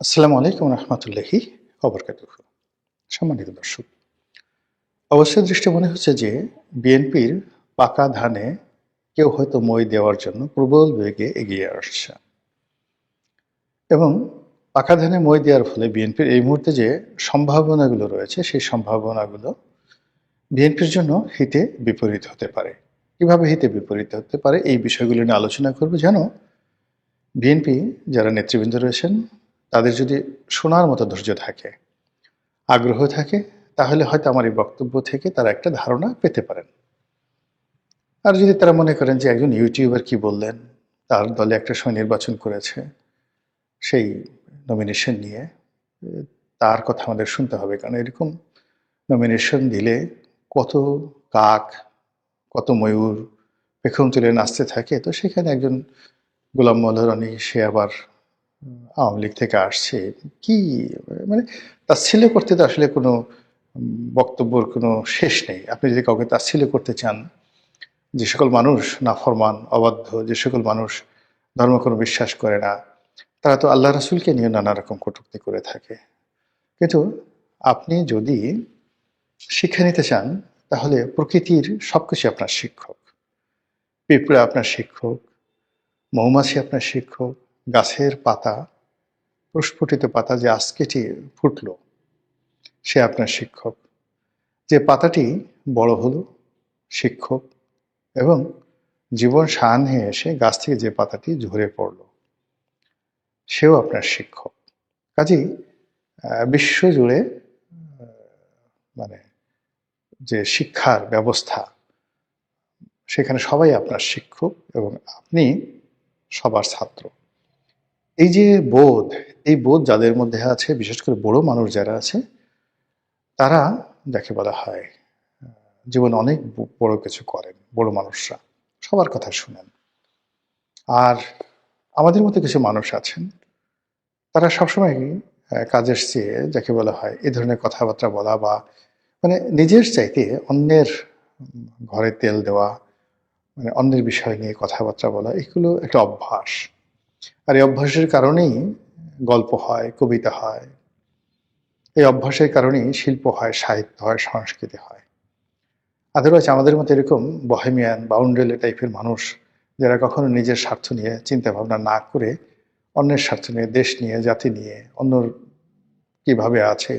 আসসালামু আলাইকুম রহমতুল্লাহি ওবরকাতুহু। সম্মানিত দর্শক, অবশ্যই দৃষ্টি মনে হচ্ছে যে বিএনপির পাকা ধানে কেউ হয়তো মই দেওয়ার জন্য প্রবল বেগে এগিয়ে আসছে এবং পাকা ধানে মই দেওয়ার ফলে বিএনপির এই মুহূর্তে যে সম্ভাবনাগুলো রয়েছে সেই সম্ভাবনাগুলো বিএনপির জন্য হিতে বিপরীত হতে পারে। কিভাবে হিতে বিপরীত হতে পারে এই বিষয়গুলো নিয়ে আলোচনা করব, যেন বিএনপি যারা নেতৃবৃন্দ রয়েছেন তাদের যদি শোনার মতো ধৈর্য থাকে, আগ্রহ থাকে, তাহলে হয়তো আমার এই বক্তব্য থেকে তারা একটা ধারণা পেতে পারেন। আর যদি তারা মনে করেন যে একজন ইউটিউবার কি বললেন, তার দলে একটা সময় নির্বাচন করেছে, সেই নমিনেশন নিয়ে তার কথা আমাদের শুনতে হবে, কারণ এরকম নমিনেশন দিলে কত কাক, কত ময়ূর পেখম তুলে নাচতে থাকে। তো সেখানে একজন গোলাম মোল্লা রনি, সে আবার আওয়ামী লীগ থেকে আসছে, কি মানে তাচ্ছিল্য করতে তো আসলে কোনো বক্তব্যর কোনো শেষ নেই। আপনি যদি কাউকে তাচ্ছিল্য করতে চান, যে সকল মানুষ নাফরমান, অবাধ্য, যে সকল মানুষ ধর্ম কোনো বিশ্বাস করে না, তারা তো আল্লাহ রাসূলকে নিয়ে নানা রকম কটূক্তি করে থাকে। কিন্তু আপনি যদি শিক্ষা নিতে চান, তাহলে প্রকৃতির সবকিছু আপনার শিক্ষক। পিঁপড়া আপনার শিক্ষক, মৌমাছি আপনার শিক্ষক, গাছের পাতা, প্রস্ফুটিত পাতা যে আজকেটি ফুটলো, সে আপনার শিক্ষক। যে পাতাটি বড় হলো, শিক্ষক। এবং জীবন সায়াহ্নে এসে গাছ থেকে যে পাতাটি ঝরে পড়ল, সেও আপনার শিক্ষক। কাজেই বিশ্বজুড়ে মানে যে শিক্ষার ব্যবস্থা, সেখানে সবাই আপনার শিক্ষক এবং আপনি সবার ছাত্র। এই যে বোধ, এই বোধ যাদের মধ্যে আছে, বিশেষ করে বড় মানুষ যারা আছে, তারা যাকে বলা হয় জীবনে অনেক বড় কিছু করেন। বড় মানুষরা সবার কথা শুনেন। আর আমাদের মতো কিছু মানুষ আছেন, তারা সবসময় কাজের চেয়ে, যাকে বলা হয় এ ধরনের কথাবার্তা বলা, বা মানে নিজের চাইতে অন্যের ঘরে তেল দেওয়া, মানে অন্যের বিষয় নিয়ে কথাবার্তা বলা, এগুলো একটা অভ্যাস। আর এই অভ্যাসের কারণেই গল্প হয়, কবিতা হয়। এই অভ্যাসের কারণেই শিল্প হয়, সাহিত্য হয়, সংস্কৃতি হয়। আদারওয়াইজ আমাদের মতো এরকম বহেমিয়ান, বাউন্ডারি টাইপের মানুষ, যারা কখনো নিজের স্বার্থ নিয়ে চিন্তা ভাবনা না করে অন্যের স্বার্থ নিয়ে, দেশ নিয়ে, জাতি নিয়ে, অন্যর কিভাবে আছে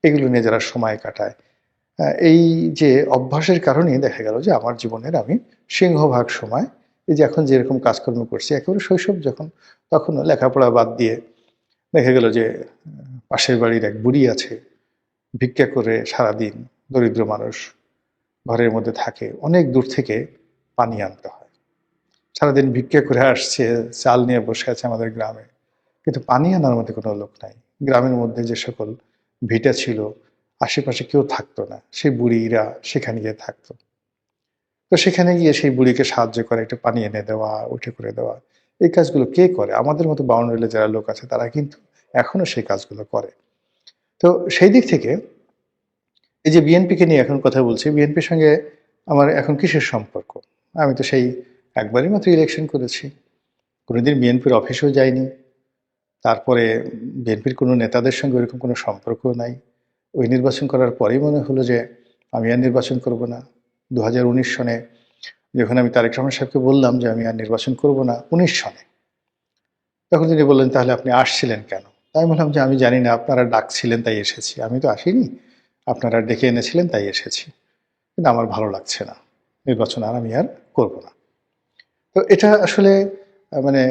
এগুলো নিয়ে যারা সময় কাটায়, এই যে অভ্যাসের কারণেই দেখা গেল যে আমার জীবনের আমি সিংহভাগ সময়, এই যে এখন যেরকম কাজকর্ম করছি, একেবারে শৈশব যখন, তখনও লেখাপড়া বাদ দিয়ে দেখা গেল যে পাশের বাড়ির এক বুড়ি আছে, ভিক্ষা করে সারাদিন, দরিদ্র মানুষ, ঘরের মধ্যে থাকে, অনেক দূর থেকে পানি আনতে হয়। সারাদিন ভিক্ষা করে আসছে, চাল নিয়ে বসে আছে আমাদের গ্রামে, কিন্তু পানি আনার মধ্যে কোনো লোক নাই। গ্রামের মধ্যে যে সকল ভিটা ছিল, আশেপাশে কেউ থাকতো না, সেই বুড়িরা সেখানে গিয়ে থাকতো। তো সেখানে গিয়ে সেই বুড়িকে সাহায্য করে, একটু পানি এনে দেওয়া, উঠে করে দেওয়া, এই কাজগুলো কে করে? আমাদের মতো বাউন্ডারিলে যারা লোক আছে তারা কিন্তু এখনো সেই কাজগুলো করে। তো সেই দিক থেকে এই যে বিএনপিকে নিয়ে এখন কথা বলছি, বিএনপির সঙ্গে আমার এখন কিসের সম্পর্ক? আমি তো সেই একবারই মাত্র ইলেকশন করেছি, কোনোদিন বিএনপির অফিসেও যাইনি। তারপরে বিএনপির কোনো নেতাদের সঙ্গে ওরকম কোনো সম্পর্কও নাই। ওই নির্বাচন করার পরেই মনে হলো যে আমি আর নির্বাচন করব না। 2019 সনে যখন আমি তারেক রহমান সাহেবকে বললাম যে আমি আর নির্বাচন করব না, 19 সনে, তখন তিনি বললেন, তাহলে আপনি আসছিলেন কেন? তাই বললাম যে আমি জানি না, আপনারা ডাকছিলেন তাই এসেছি, আমি তো আসিনি, আপনারা ডেকে এনেছিলেন তাই এসেছি, কিন্তু আমার ভালো লাগছে না, নির্বাচন আর আমি আর করব না। তো এটা আসলে মানে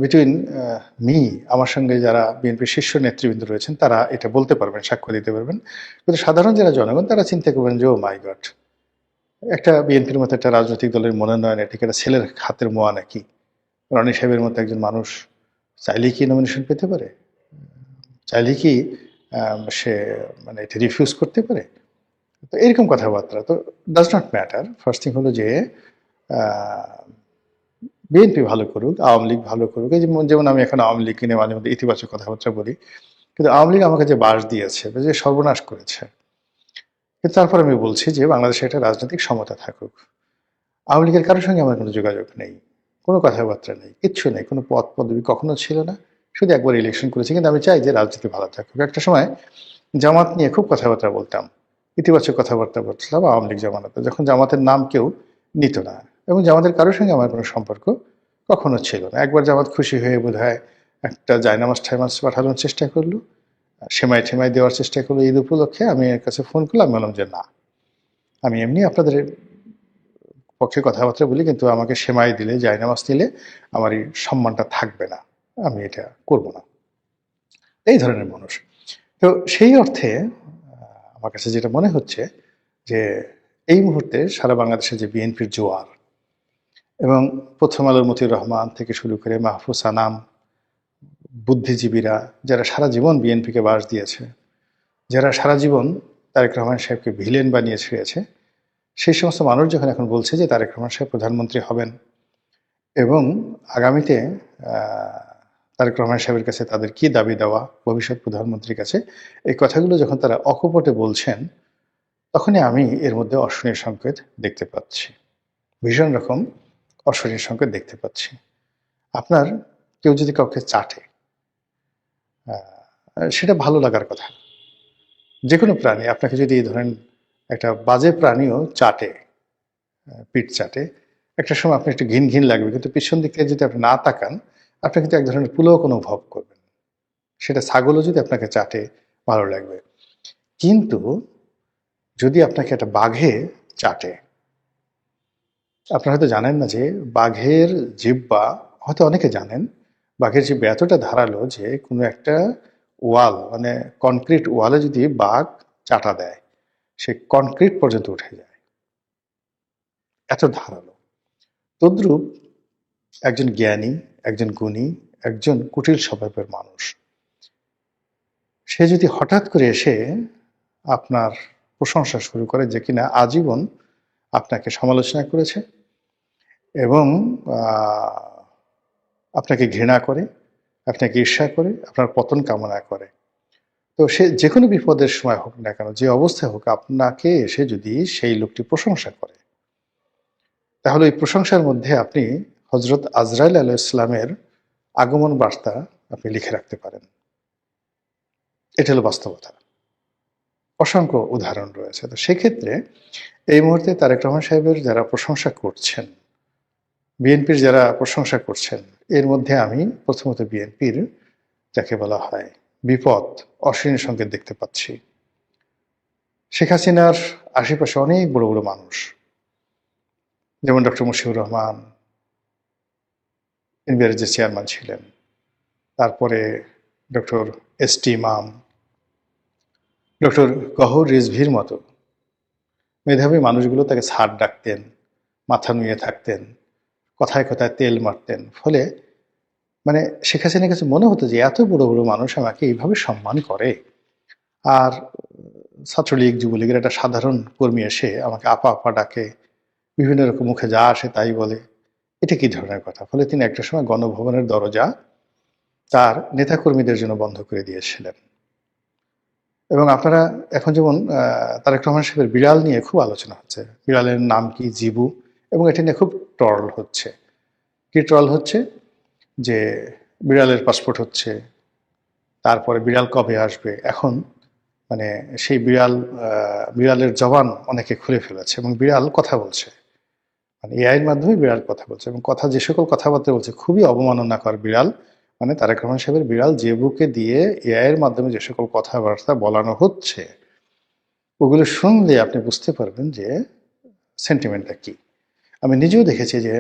বিটুইন মি, আমার সঙ্গে যারা বিএনপির শীর্ষ নেতৃবৃন্দ রয়েছেন তারা এটা বলতে পারবেন, সাক্ষ্য দিতে পারবেন। কিন্তু সাধারণ যারা জনগণ, তারা চিন্তা করবেন যে ও মাই গড, একটা বিএনপির মতো একটা রাজনৈতিক দলের মনোনয়ন, এটা কি একটা ছেলের হাতের মোয়া নাকি? রনি সাহেবের মতো একজন মানুষ চাইলেই কি নমিনেশন পেতে পারে? চাইলেই কি সে মানে এটা রিফিউজ করতে পারে? তো এরকম কথাবার্তা তো does not matter. First thing হলো যে বিএনপি ভালো করুক, আওয়ামী লীগ ভালো করুক, এই যেমন আমি এখন আওয়ামী লীগ নিয়ে মাঝে মধ্যে ইতিবাচক কথাবার্তা বলি, কিন্তু আওয়ামী লীগ আমাকে যে বাস দিয়েছে, যে সর্বনাশ করেছে, কিন্তু তারপর আমি বলছি যে বাংলাদেশে একটা রাজনৈতিক সমতা থাকুক। আওয়ামী লীগের কারোর সঙ্গে আমার কোনো যোগাযোগ নেই, কোনো কথাবার্তা নেই, কিচ্ছু নেই, কোনো পদ পদবি কখনো ছিল না, শুধু একবার ইলেকশন করেছি, কিন্তু আমি চাই যে রাজনীতি ভালো থাকুক। একটা সময় জামাত নিয়ে খুব কথাবার্তা বলতাম, ইতিবাচক কথাবার্তা বলছিলাম আওয়ামী লীগ জামানাতে, যখন জামাতের নাম কেউ নিত না, এবং জামাতের কারোর সঙ্গে আমার কোনো সম্পর্ক কখনো ছিল না। একবার জামাত খুশি হয়ে বোধহয় একটা জায়নামাজ ঠাইমাজ পাঠানোর চেষ্টা করলো, সেমাই ঠেমাই দেওয়ার চেষ্টা করলো ঈদ উপলক্ষে। আমি এর কাছে ফোন করলাম, বললাম যে না, আমি এমনি আপনাদের পক্ষে কথাবার্তা বলি, কিন্তু আমাকে সেমাই দিলে জায়নামাজ নিলে আমার এই সম্মানটা থাকবে না, আমি এটা করব না। এই ধরনের মানুষ। তো সেই অর্থে আমার কাছে যেটা মনে হচ্ছে যে এই মুহূর্তে সারা বাংলাদেশে যে বিএনপির জোয়ার, এবং প্রথম আলোর মতিউর রহমান থেকে শুরু করে মাহফুজ আনাম, বুদ্ধিজীবীরা যারা সারা জীবন বিএনপিকে বাস দিয়েছে, যারা সারা জীবন তারেক রহমান সাহেবকে ভিলেন বানিয়ে ছেড়েছে, সেই সমস্ত মানুষ যখন এখন বলছে যে তারেক রহমান সাহেব প্রধানমন্ত্রী হবেন এবং আগামীতে তারেক রহমান সাহেবের কাছে তাদের কি দাবি দেওয়া ভবিষ্যৎ প্রধানমন্ত্রীর কাছে, এই কথাগুলো যখন তারা অকপটে বলছেন, তখনই আমি এর মধ্যে অশনির সংকেত দেখতে পাচ্ছি, ভীষণ রকম অশনির সংকেত দেখতে পাচ্ছি। আপনার কেউ যদি কাউকে চাটে, সেটা ভালো লাগার কথা। যে কোনো প্রাণী আপনাকে যদি ধরেন একটা বাজে প্রাণীও চাটে, পিঠ চাটে, একটা সময় আপনি একটু ঘিন ঘিন লাগবে, কিন্তু পিছন দিক থেকে যদি আপনি না তাকান, আপনি কিন্তু এক ধরনের পুলক অনুভব করবেন। সেটা ছাগলও যদি আপনাকে চাটে, ভালো লাগবে। কিন্তু যদি আপনাকে একটা বাঘে চাটে, আপনারা হয়তো জানেন না যে বাঘের জিহ্বা, হয়তো অনেকে জানেন, বাঘের জিহ্বা এতটা ধারালো যে কোনো একটা ওয়াল, মানে কনক্রিট ওয়ালে যদি বাঘ চাটা দেয়, সে কনক্রিট পর্যন্ত উঠে যায়, এত ধারালো। তদ্রূপ একজন জ্ঞানী, একজন গুণী, একজন কুটিল স্বভাবের মানুষ, সে যদি হঠাৎ করে এসে আপনার প্রশংসা শুরু করে যে কিনা আজীবন আপনাকে সমালোচনা করেছে এবং আপনাকে ঘৃণা করে, আপনাকে ঈর্ষা করে, আপনার পতন কামনা করে, তো সে যে কোনো বিপদের সময় হোক না কেন, যে অবস্থায় হোক, আপনাকে এসে যদি সেই লোকটি প্রশংসা করে, তাহলে ওই প্রশংসার মধ্যে আপনি হজরত আজরাইল আলাইহিস সালামের আগমন বার্তা আপনি লিখে রাখতে পারেন। এটা হলো বাস্তবতা। অসংখ্য উদাহরণ রয়েছে। তো সেক্ষেত্রে এই মুহূর্তে তারেক রহমান সাহেবের যারা প্রশংসা করছেন, বিএনপির যারা প্রশংসা করছেন, এর মধ্যে আমি প্রথমত বিএনপির যাকে বলা হয় বিপদ, অশ্লীল সংকেত দেখতে পাচ্ছি। শেখ হাসিনার আশেপাশে অনেক বড় বড় মানুষ, যেমন ডক্টর মুশিউর রহমান এনবিআর যে চেয়ারম্যান ছিলেন, তারপরে ডক্টর এস.টি. ইমাম, ডক্টর গহর রিজভীর মতো মেধাবী মানুষগুলো তাকে স্যার ডাকতেন, মাথা নুয়ে থাকতেন, কথায় কথায় তেল মারতেন। ফলে মানে শেখ হাসিনার কাছে মনে হতো যে এত বড় বড় মানুষ আমাকে এইভাবে সম্মান করে, আর ছাত্রলীগ যুবলীগের একটা সাধারণ কর্মী এসে আমাকে আপা আপা ডাকে, বিভিন্ন রকম মুখে যা আসে তাই বলে, এটা কি ধরনের কথা। ফলে তিনি একটা সময় গণভবনের দরজা তার নেতাকর্মীদের জন্য বন্ধ করে দিয়েছিলেন। এবং আপনারা এখন যেমন তারেক রহমান সাহেবের বিড়াল নিয়ে খুব আলোচনা হচ্ছে, বিড়ালের নাম কি, জিবু, এবং এটা নিয়ে খুব ট্রল হচ্ছে। কি ট্রল হচ্ছে? যে বিড়ালের পাসপোর্ট হচ্ছে, তারপরে বিড়াল কবে আসবে। এখন মানে সেই বিড়ালের জবান অনেকে খুলে ফেলেছে এবং বিড়াল কথা বলছে, মানে এআইয়ের মাধ্যমে বিড়াল কথা বলছে, এবং কথা যে সকল কথাবার্তা বলছে খুবই অবমাননাকর। বিড়াল মানে তারেক রহমান সাহেবের বিড়াল জেবুকে দিয়ে এআইয়ের মাধ্যমে যে সকল কথাবার্তা বলানো হচ্ছে, ওগুলো শুনলে আপনি বুঝতে পারবেন যে সেন্টিমেন্টটা কি। আমি নিজেও দেখেছি যে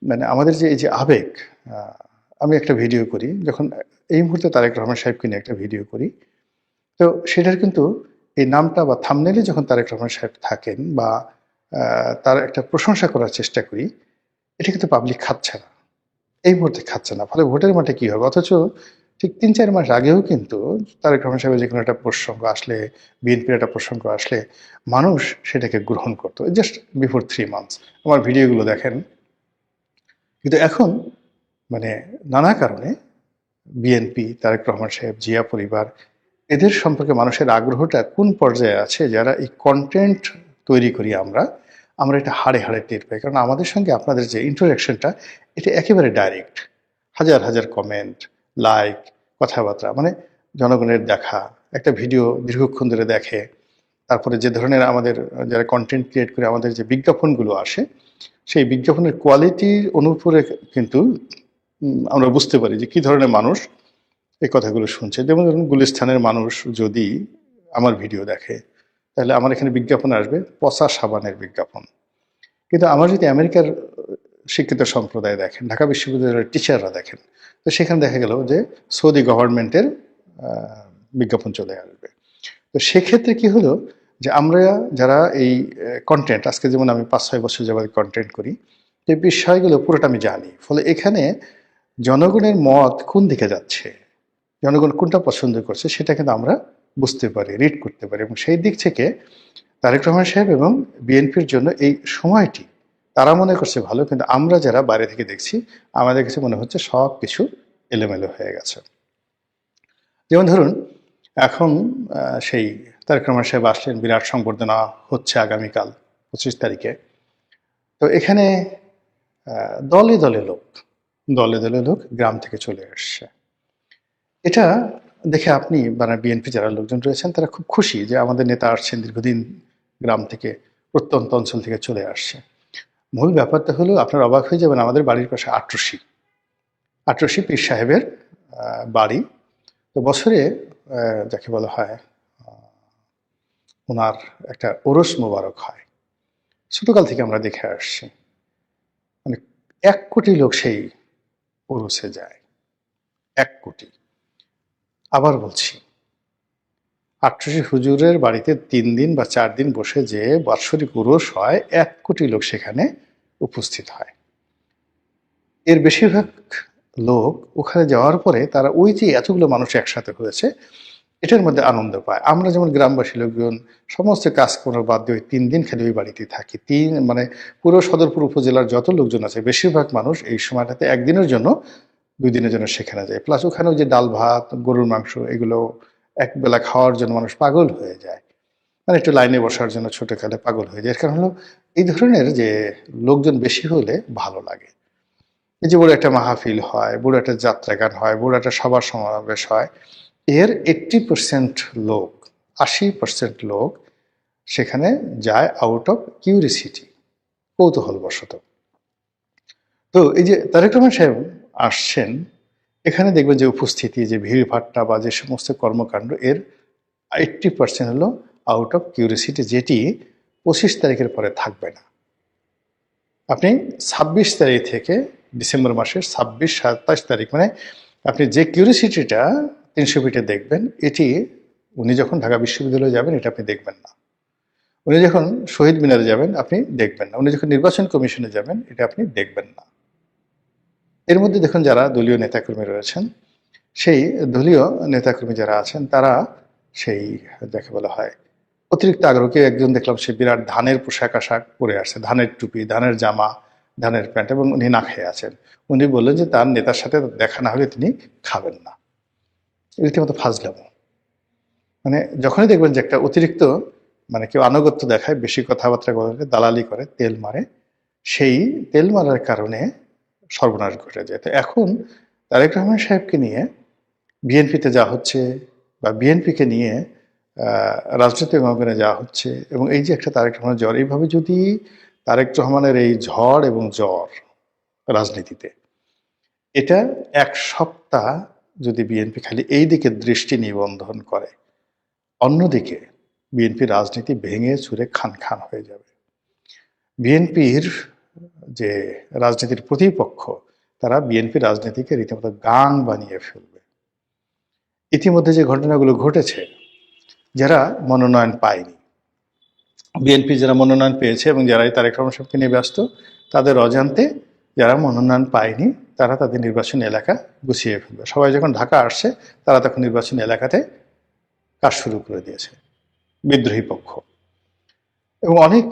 মানে আমাদের যে এই যে আবেগ, আমি একটা ভিডিও করি যখন, এই মুহূর্তে তারেক রহমান সাহেবকে নিয়ে একটা ভিডিও করি, তো সেটার কিন্তু এই নামটা বা থাম্বনেইলে যখন তারেক রহমান সাহেব থাকেন বা তার একটা প্রশংসা করার চেষ্টা করি, এটা কিন্তু পাবলিক খাচ্ছে না, এই মুহূর্তে খাচ্ছে না। ফলে ভোটের মাঠে কি হবে? অথচ ঠিক ৩-৪ মাস আগেও কিন্তু তারেক রহমান সাহেবের যে কোনো একটা প্রসঙ্গ আসলে, বিএনপির একটা প্রসঙ্গ আসলে, মানুষ সেটাকে গ্রহণ করতো, জাস্ট বিফোর 3 মান্থস। আমার ভিডিওগুলো দেখেন। কিন্তু এখন মানে নানা কারণে বিএনপি, তারেক রহমান সাহেব, জিয়া পরিবার, এদের সম্পর্কে মানুষের আগ্রহটা কোন পর্যায়ে আছে, যারা এই কন্টেন্ট তৈরি করি আমরা এটা হাড়ে হাড়ে টের পাই। কারণ আমাদের সঙ্গে আপনাদের যে ইন্টারাকশনটা, এটা একেবারে ডাইরেক্ট। হাজার হাজার কমেন্ট, লাইক, কথাবার্তা, মানে জনগণের দেখা, একটা ভিডিও দীর্ঘক্ষণ ধরে দেখে, তারপরে যে ধরনের আমাদের যারা কন্টেন্ট ক্রিয়েট করে আমাদের যে বিজ্ঞাপনগুলো আসে, সেই বিজ্ঞাপনের কোয়ালিটির অনুপুরে কিন্তু আমরা বুঝতে পারি যে কি ধরনের মানুষ এই কথাগুলো শুনছে। যেমন ধরুন, গুলিস্তানের মানুষ যদি আমার ভিডিও দেখে, তাহলে আমার এখানে বিজ্ঞাপন আসবে পচা সাবানের বিজ্ঞাপন। কিন্তু আমার যদি আমেরিকার শিক্ষিত সম্প্রদায় দেখেন, ঢাকা বিশ্ববিদ্যালয়ের টিচাররা দেখেন, তো সেখানে দেখা গেল যে সৌদি গভর্নমেন্টের বিজ্ঞাপন চলে আসবে। তো সেক্ষেত্রে কি হলো যে আমরা যারা এই কন্টেন্ট, আজকে যেমন আমি 5-6 বছর যাবত কন্টেন্ট করি, এই বিষয়গুলো পুরোটা আমি জানি। ফলে এখানে জনগণের মত কোন দিকে যাচ্ছে, জনগণ কোনটা পছন্দ করছে, সেটা কিন্তু আমরা বুঝতে পারি, রিড করতে পারি। এবং সেই দিক থেকে তারেক রহমান সাহেব এবং বিএনপির জন্য এই সময়টি তারা মনে করছে ভালো, কিন্তু আমরা যারা বাইরে থেকে দেখছি আমাদের কাছে মনে হচ্ছে সব কিছু এলোমেলো হয়ে গেছে। যেমন ধরুন, এখন সেই তারেক রহমান সাহেব আসলেন, বিরাট সংবর্ধনা হচ্ছে আগামীকাল 25 তারিখে। তো এখানে দলে দলে লোক, দলে দলে লোক গ্রাম থেকে চলে আসছে। এটা দেখে আপনি মানে বিএনপি যারা লোকজন রয়েছেন তারা খুব খুশি যে আমাদের নেতা আসছেন, দীর্ঘদিন গ্রাম থেকে, প্রত্যন্ত অঞ্চল থেকে চলে আসছে। মূল ব্যাপারটা হলো, আপনার অবাক হয়ে যাবেন, আমাদের বাড়ির পাশে আটরশি পীর সাহেবের বাড়ি। তো বছরে যাকে বলা হয় ওনার একটা ওরস মোবারক হয়, ছোটকাল থেকে আমরা দেখে আসছি। মানে 1 কোটি লোক সেই ওরসে যায়, 1 কোটি। আবার বলছি, আটরশি হুজুরের বাড়িতে 3 দিন বা 4 দিন বসে যে বাৎসরিক উরস হয়, 1 কোটি লোক সেখানে উপস্থিত হয়। এর বেশিরভাগ লোক ওখানে যাওয়ার পরে তারা ওই যে এতগুলো মানুষ একসাথে হয়েছে এটার মধ্যে আনন্দ পায়। আমরা যেমন গ্রামবাসী লোকজন সমস্ত কাজকর্ম বাদ দিয়ে ওই 3 দিন খালি ওই বাড়িতে থাকি। মানে পুরো সদরপুর উপজেলার যত লোকজন আছে বেশিরভাগ মানুষ এই সময়টাতে 1 দিনের জন্য, 2 দিনের জন্য সেখানে যায়। প্লাস ওখানে ওই যে ডাল ভাত, গরুর মাংস, এগুলো একবেলা খাওয়ার জন্য মানুষ পাগল হয়ে যায়। মানে একটু লাইনে বসার জন্য ছোটকালে পাগল হয়ে যায়। এর কারণ হলো এই ধরনের যে লোকজন বেশি হলে ভালো লাগে। এই যে বড় একটা মাহফিল হয়, বড় একটা যাত্রা গান হয়, বড় একটা সভা সমাবেশ হয়, এর 80% লোক, 80% লোক সেখানে যায় আউট অফ কিউরিসিটি, কৌতূহলবশত। তো এই যে তারেক রহমান সাহেব আসছেন, এখানে দেখবেন যে উপস্থিতি, যে ভিড়ভাট্টা বা যে সমস্ত কর্মকাণ্ড, এর 80% হলো আউট অফ কিউরিসিটি, যেটি 25 তারিখের পরে থাকবে না। আপনি 26 তারিখ থেকে ডিসেম্বর মাসের 26-27 তারিখ, মানে আপনি যে কিউরিসিটিটা 300 ফিটে দেখবেন, এটি উনি যখন ঢাকা বিশ্ববিদ্যালয়ে যাবেন এটা আপনি দেখবেন না। উনি যখন শহীদ মিনারে যাবেন আপনি দেখবেন না। উনি যখন নির্বাচন কমিশনে যাবেন এটা আপনি দেখবেন না। এর মধ্যে দেখুন, যারা দলীয় নেতাকর্মী রয়েছেন, সেই দলীয় নেতাকর্মী যারা আছেন তারা সেই যাকে বলা হয় অতিরিক্ত আগ্রহকে, একজন দেখলাম সে বিরাট ধানের পোশাক আশাক পরে আসছে, ধানের টুপি, ধানের জামা, ধানের প্যান্ট, এবং উনি না খেয়ে আছেন। উনি বললেন যে তার নেতার সাথে দেখা না হলে তিনি খাবেন না। রীতিমতো ফাজলামো। মানে যখনই দেখবেন যে একটা অতিরিক্ত, মানে কেউ আনুগত্য দেখায়, বেশি কথাবার্তা বলে, দালালি করে, তেল মারে, সেই তেল মারার কারণে সর্বনাশ ঘটে যায়। তো এখন তারেক রহমান সাহেবকে নিয়ে বিএনপিতে যা হচ্ছে, বা বিএনপিকে নিয়ে রাজনৈতিক অঙ্গনে যা হচ্ছে, এবং এই যে একটা তারেক রহমানের জ্বর, এইভাবে যদি তারেক রহমানের এই ঝড় এবং জ্বর রাজনীতিতে, এটা 1 সপ্তাহ যদি বিএনপি খালি এই দিকে দৃষ্টি নিবন্ধন করে, অন্যদিকে বিএনপি রাজনীতি ভেঙে চুরে খান খান হয়ে যাবে। বিএনপির যে রাজনীতির প্রতিপক্ষ, তারা বিএনপি রাজনীতিকে রীতিমতো গান বানিয়ে ফেলবে। ইতিমধ্যে যে ঘটনাগুলো ঘটেছে, যারা মনোনয়ন পায়নি, বিএনপি যারা মনোনয়ন পেয়েছে এবং যারা তারেক রহমান সাহেবকে নিয়ে ব্যস্ত, তাদের অজান্তে যারা মনোনয়ন পায়নি তারা তাদের নির্বাচনী এলাকা গুছিয়ে ফেলবে। সবাই যখন ঢাকা আসছে তারা তখন নির্বাচনী এলাকাতে কাজ শুরু করে দিয়েছে, বিদ্রোহী পক্ষ। এবং অনেক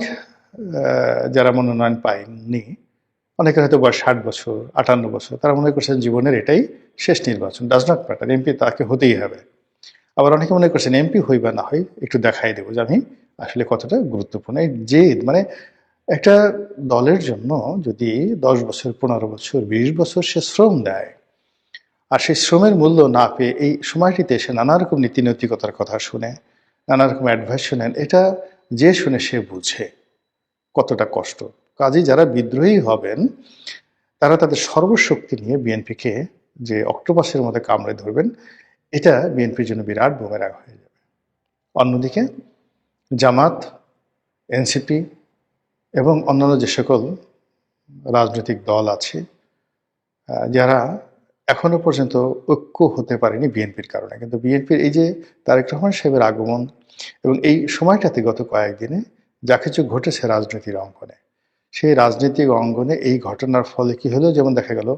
যারা মনোনয়ন পায়নি, অনেকের হয়তো বয়স 60 বছর, 58 বছর, তারা মনে করছেন জীবনের এটাই শেষ নির্বাচন, ডাজ নট ম্যাটার, এমপি তাকে হতেই হবে। আবার অনেকে মনে করছেন এমপি হই বা না হই একটু দেখাই দেবো যে আমি আসলে কতটা গুরুত্বপূর্ণ। এই জেদ, মানে একটা দলের জন্য যদি 10 বছর, 15 বছর, 20 বছর সে শ্রম দেয়, আর সেই শ্রমের মূল্য না পেয়ে এই সময়টিতে এসে নানা রকম নীতি নৈতিকতার কথা শুনে, নানা রকম অ্যাডভাইস শুনেন, এটা যে শুনে সে বুঝে কতটা কষ্ট। কাজেই যারা বিদ্রোহী হবেন তারা তাদের সর্বশক্তি নিয়ে বিএনপিকে যে অক্টোপাসের মধ্যে কামড়ে ধরবেন, এটা বিএনপির জন্য বিরাট বুমেরাং হয়ে যাবে। অন্যদিকে জামাত, এনসিপি এবং অন্যান্য যে সকল রাজনৈতিক দল আছে যারা এখনো পর্যন্ত ঐক্য হতে পারেনি বিএনপির কারণে, কিন্তু বিএনপির এই যে তারেক রহমান সাহেবের আগমন এবং এই সময়টাতে গত কয়েকদিনে যা কিছু ঘটেছে রাজনীতির অঙ্গনে, সেই রাজনৈতিক অঙ্গনে এই ঘটনার ফলে কি হলো, যেমন দেখা গেল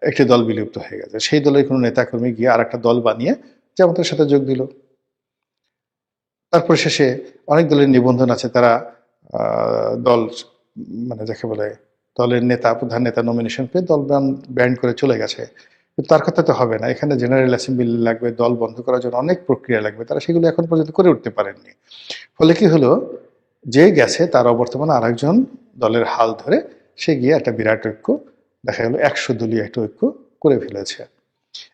একটি দল বিলুপ্ত হয়ে গেছে, সেই দলের কোনো নেতাকর্মী গিয়ে আর একটা দল বানিয়ে জামাতের সাথে যোগ দিল। তারপর শেষে অনেক দলের নিবন্ধন আছে, তারা দল মানে যাকে বলে দলের নেতা, প্রধান নেতা নমিনেশন পেয়ে দল ব্যান্ড করে চলে গেছে। কিন্তু তার কথা তো হবে না, এখানে জেনারেল অ্যাসেম্বলি লাগবে, দল বন্ধ করার জন্য অনেক প্রক্রিয়া লাগবে, তারা সেগুলো এখন পর্যন্ত করে উঠতে পারেননি। ফলে কি হলো, যে গেছে তার অবর্তমানে আরেকজন দলের হাল ধরে সে গিয়ে একটা বিরাট ঐক্য, দেখা গেল 100 দলীয় একটা ঐক্য করে ফেলেছে।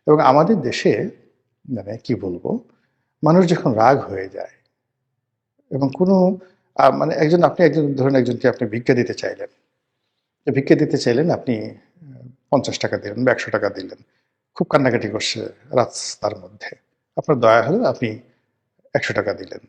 এবং আমাদের দেশে মানে কি বলবো, মানুষ যখন রাগ হয়ে যায় এবং কোনো মানে একজন ধরুন একজনকে আপনি ভিক্ষা দিতে চাইলেন, আপনি 50 টাকা দিলেন বা 100 টাকা দিলেন, খুব কান্নাকাটি করছে রাস্তার মধ্যে, আপনার দয়া হলো আপনি 100 টাকা দিলেন,